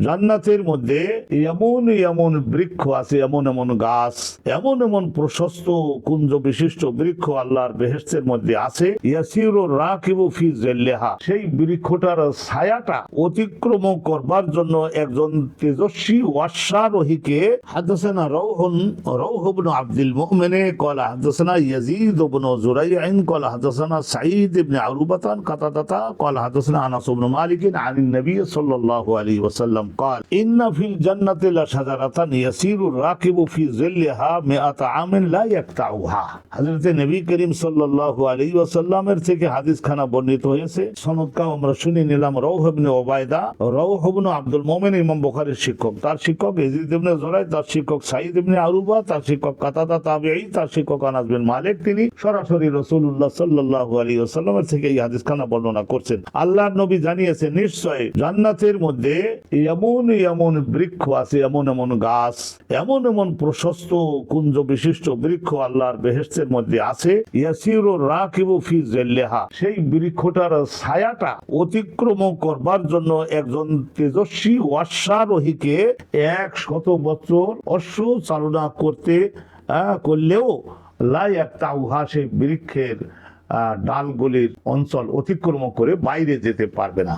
জান্নাতের মধ্যে এমন এমন বৃক্ষ আছে, এমন এমন গাছ, এমন এমন প্রশস্ত কুঞ্জ বিশিষ্ট বৃক্ষ আল্লাহর বেহেশতের মধ্যে আছে। ইয়াসিরু রাকিবু ফি জিল্লিহা, সেই বৃক্ষটার ছায়াটা অতিক্রম করবার জন্য একজন তেজস্বী অশ্বারোহীকে হাদাসানা রৌহ ইবনে আব্দুল মুমিন قال حدثنا يزيد بن زريع قال حدثنا سعيد بن عروبة قتادة قال حدثنا انس بن مالك عن النبي صلى الله عليه وسلم قال ان في الجنة لشجرة يسير الراكب في ظلها 100 عام لا يقطعها। হযরত নবী করিম সাল্লাল্লাহু আলাইহি ওয়াসাল্লামের থেকে হাদিস খানা বর্ণিত হয়েছে। সনদটা আমরা শুনে নিলাম। রৌহ ইবনে ওবায়দা, রৌহ ইবনে আব্দুল মুমিন ইমাম বুখারীর শিক্ষক, তার শিক্ষক ইয়াজিদ ইবনে জুরাই, তার শিক্ষক সাঈদ ইবনে আরুবা, তার শিক্ষক কাতাদা তাবিঈ, তার শিক্ষক আনাস বিন মালিক। তিনি সরাসরি রাসূলুল্লাহ সাল্লাল্লাহু আলাইহি ওয়াসাল্লামের থেকে এই হাদিস খানা বর্ণনা করছেন। আল্লাহর নবী জানিয়েছেন, নিশ্চয় জান্নাতের মধ্যে এমন এমন বৃক্ষ আছে, এমন এমন গাছ, এমন এমন প্রশস্ত কুঞ্জ বিশিষ্ট বৃক্ষ আল্লাহর বেহেশতের মধ্যে আছে। ইয়াসিরু রাকিবু ফি জিল্লিহা, সেই বৃক্ষটার ছায়াটা অতিক্রম করবার জন্য একজন তেজস্বী অশ্বারোহীকে 100 বছর অশ্ব চালনা করলেও লা ইয়াক্তাউহা, সেই বৃক্ষের ডালগুলির অঞ্চল অতিক্রম করে বাইরে যেতে পারবে না।